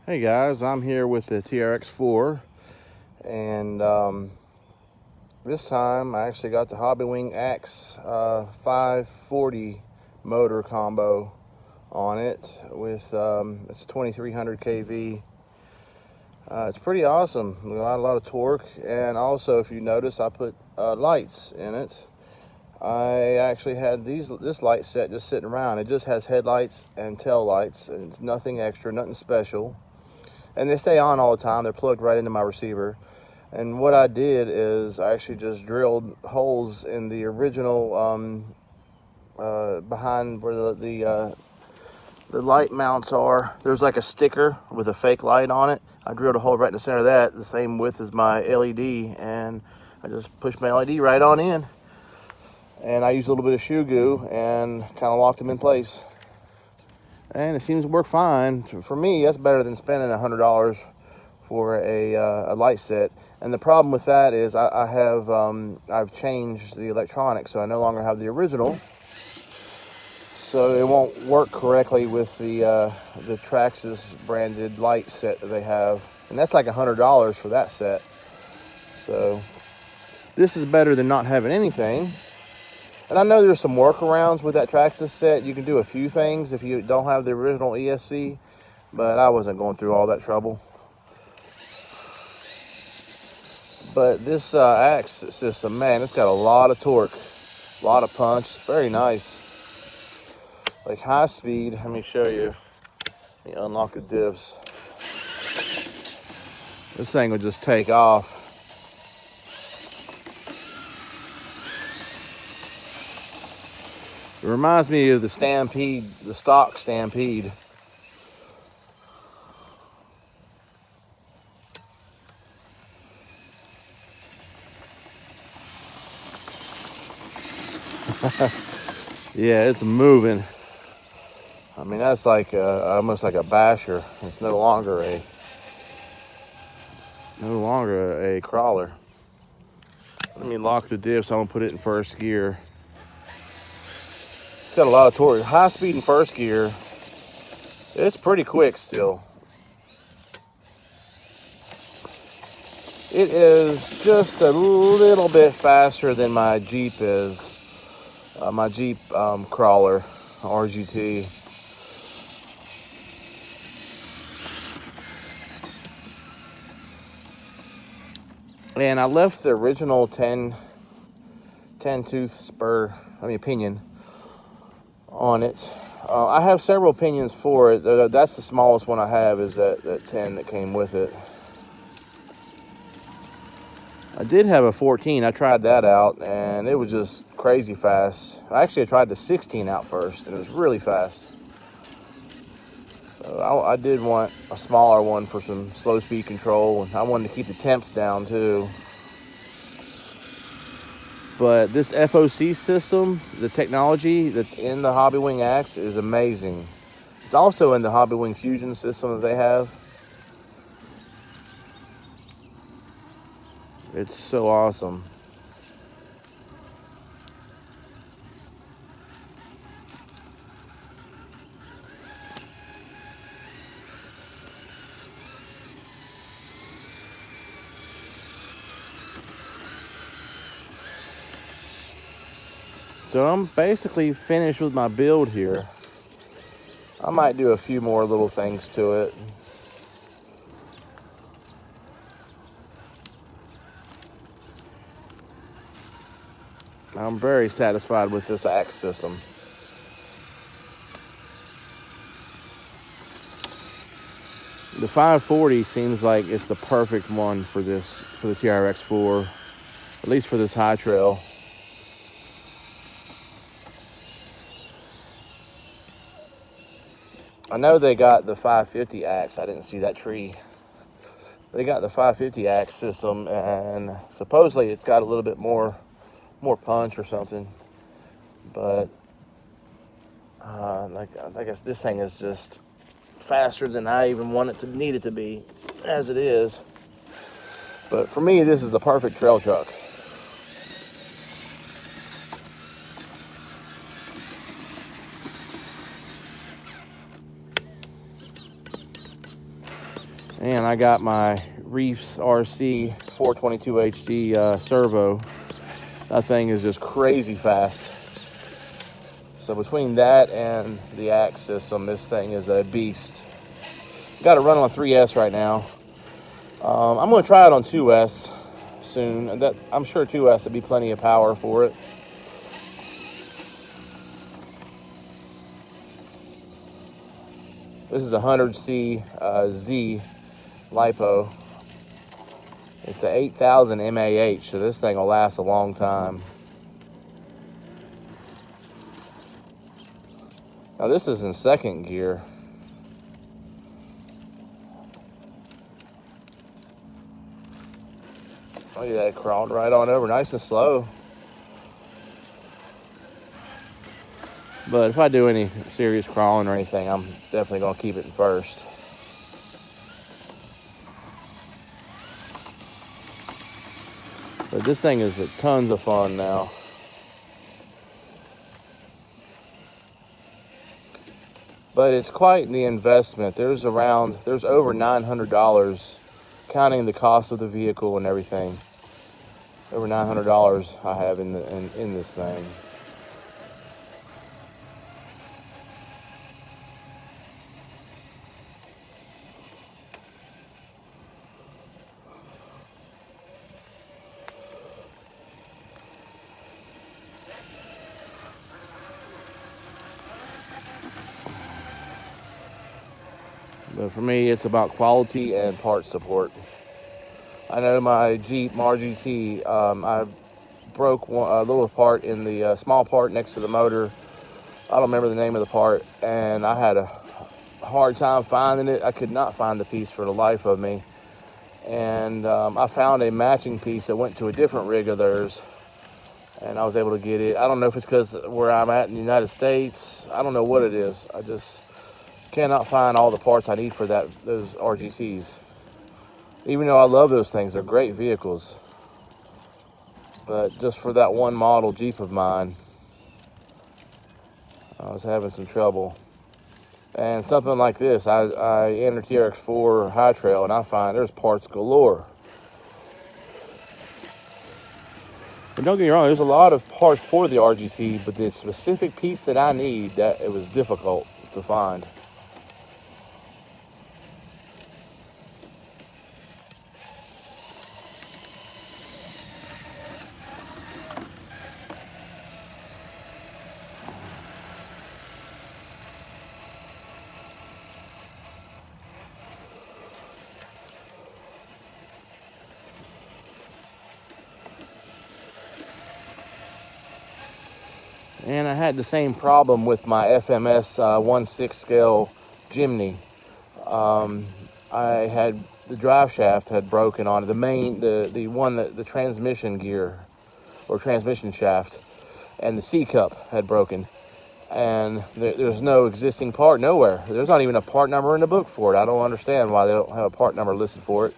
Hey guys, I'm here with the Trx4, and this time I actually got the Hobbywing Axe 540 motor combo on it with it's a 2300 kV. It's pretty awesome. A lot of torque, and also if you notice, I put lights in it. I actually had this light set just sitting around. It just has headlights and tail lights, and it's nothing extra, nothing special. And they stay on all the time. They're plugged right into my receiver. And what I did is I actually just drilled holes in the original behind where the light mounts are. There's like a sticker with a fake light on it. I drilled a hole right in the center of that, the same width as my LED, and I just pushed my LED right on in. And I used a little bit of shoe glue and kind of locked them in place. And it seems to work fine. For me, that's better than spending $100 for a light set. And the problem with that is I've changed the electronics, so I no longer have the original. So it won't work correctly with the Trx4 branded light set that they have, and that's like $100 for that set. So this is better than not having anything. And I know there's some workarounds with that Trx4 set. You can do a few things if you don't have the original ESC, but I wasn't going through all that trouble. But this Axe system, man, it's got a lot of torque, a lot of punch. It's very nice. Like high speed, let me show you. Let me unlock the diffs. This thing will just take off. It reminds me of the Stampede, the stock Stampede. Yeah, it's moving. I mean, that's like almost like a basher. It's no longer a crawler. Let me lock the diffs. I'm gonna put it in first gear. It's got a lot of torque. High speed in first gear. It's pretty quick still. It is just a little bit faster than my Jeep is. My Jeep crawler, RGT. And I left the original 10 tooth pinion on it. I have several pinions for it. That's the smallest one I have, is that 10 that came with it. I did have a 14. I tried that out, and it was just crazy fast. Actually, I tried the 16 out first, and it was really fast. So I did want a smaller one for some slow speed control, and I wanted to keep the temps down too. But this FOC system, the technology that's in the Hobbywing Axe is amazing. It's also in the Hobbywing Fusion system that they have. It's so awesome. So I'm basically finished with my build here. I might do a few more little things to it. I'm very satisfied with this Axe system. The 540 seems like it's the perfect one for the Trx4, at least for this high trail. I know they got the 550 Axe. I didn't see that tree. They got the 550 Axe system, and supposedly it's got a little bit more punch or something. But I guess this thing is just faster than I even want it to need it to be, as it is. But for me, this is the perfect trail truck. And I got my Reefs RC 422 HD servo. That thing is just crazy fast. So between that and the Axe system, this thing is a beast. Got it running on 3S right now. I'm going to try it on 2S soon. I'm sure 2S would be plenty of power for it. This is a 100C Z LiPo. It's a 8000 mAh, so this thing will last a long time. Now this is in second gear. Look at that, it crawled right on over, nice and slow. But if I do any serious crawling or anything, I'm definitely gonna keep it in first. But this thing is tons of fun now. But it's quite the investment. There's over $900, counting the cost of the vehicle and everything. Over $900 I have in this thing. But for me, it's about quality and part support. I know my Jeep RGT, I broke a little part in the small part next to the motor. I don't remember the name of the part, and I had a hard time finding it. I could not find the piece for the life of me. And I found a matching piece that went to a different rig of theirs, and I was able to get it. I don't know if it's because where I'm at in the United States. I don't know what it is. I just cannot find all the parts I need for those RGTs. Even though I love those things, they're great vehicles. But just for that one model Jeep of mine, I was having some trouble. And something like this, I enter Trx4 High Trail and I find there's parts galore. But don't get me wrong, there's a lot of parts for the RGT, but the specific piece that I need, that it was difficult to find. And I had the same problem with my FMS 1/6 scale Jimny. I had the drive shaft had broken on it. The transmission gear or transmission shaft, and the C cup had broken. And there's no existing part nowhere. There's not even a part number in the book for it. I don't understand why they don't have a part number listed for it.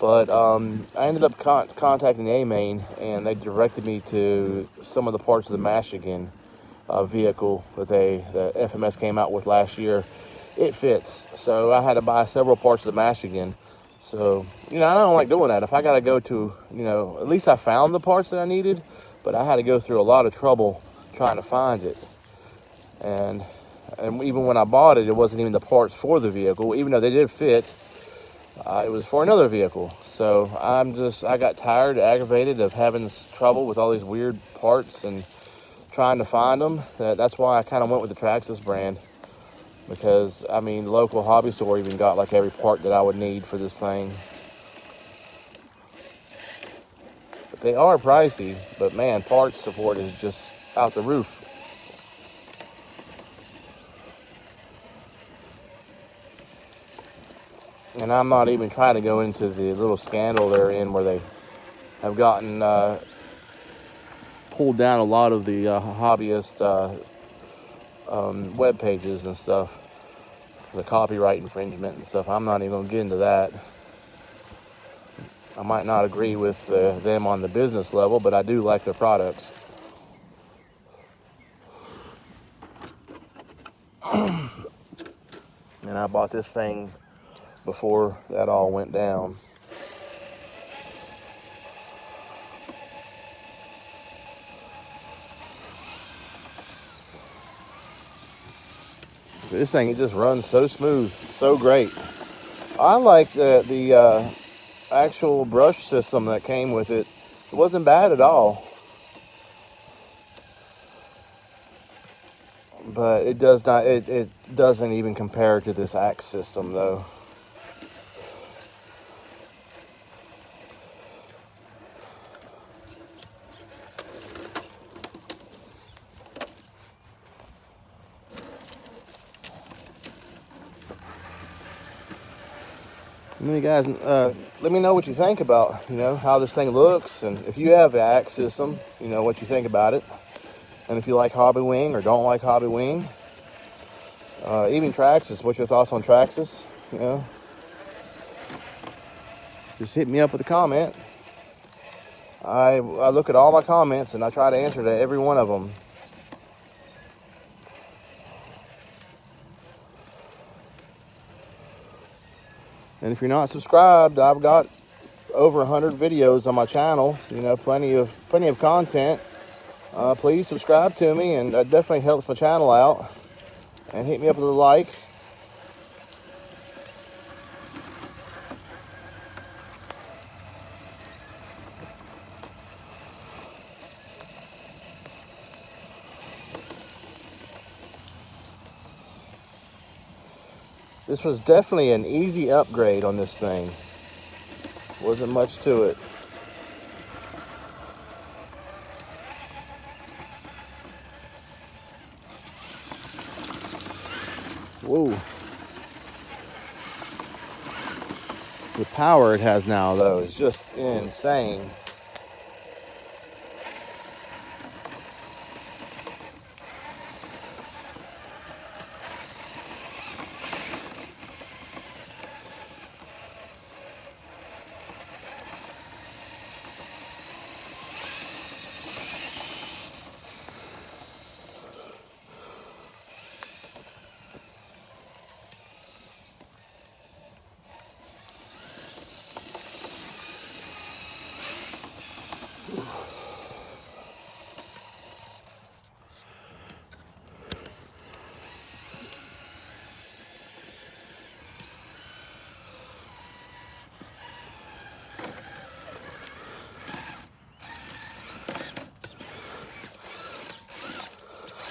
But I ended up contacting the A-Main, and they directed me to some of the parts of the Michigan vehicle that the FMS came out with last year. It fits, so I had to buy several parts of the Michigan. So, I don't like doing that. If I got to go to, at least I found the parts that I needed, but I had to go through a lot of trouble trying to find it. And even when I bought it, it wasn't even the parts for the vehicle, even though they did fit. It was for another vehicle. So I got tired, aggravated of having trouble with all these weird parts and trying to find them. That's why I kind of went with the Trx4 brand, because local hobby store even got like every part that I would need for this thing. But they are pricey, but man, parts support is just out the roof. And I'm not even trying to go into the little scandal they're in where they have gotten pulled down a lot of the hobbyist web pages and stuff, the copyright infringement and stuff. I'm not even going to get into that. I might not agree with them on the business level, but I do like their products. And I bought this thing before that all went down. This thing, it just runs so smooth, so great. I like the actual brush system that came with it. It wasn't bad at all. But it does not, it doesn't even compare to this axe system though. And then you guys, let me know what you think about, how this thing looks, and if you have the axe system, what you think about it, and if you like Hobbywing or don't like Hobbywing, even Trx4, what's your thoughts on Trx4? Just hit me up with a comment. I look at all my comments and I try to answer to every one of them. And if you're not subscribed, I've got over 100 videos on my channel. Plenty of content. Please subscribe to me, and that definitely helps my channel out. And hit me up with a like. This was definitely an easy upgrade on this thing. Wasn't much to it. Whoa. The power it has now, though, is just insane.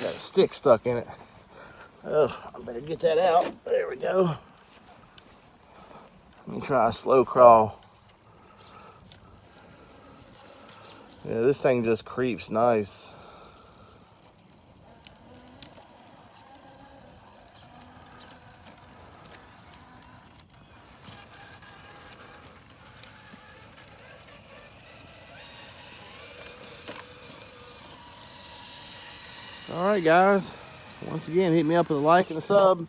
Got a stick stuck in it. Oh, I better get that out. There we go. Let me try a slow crawl. Yeah, this thing just creeps nice. Alright guys, once again hit me up with a like and a sub,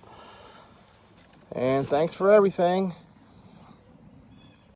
and thanks for everything.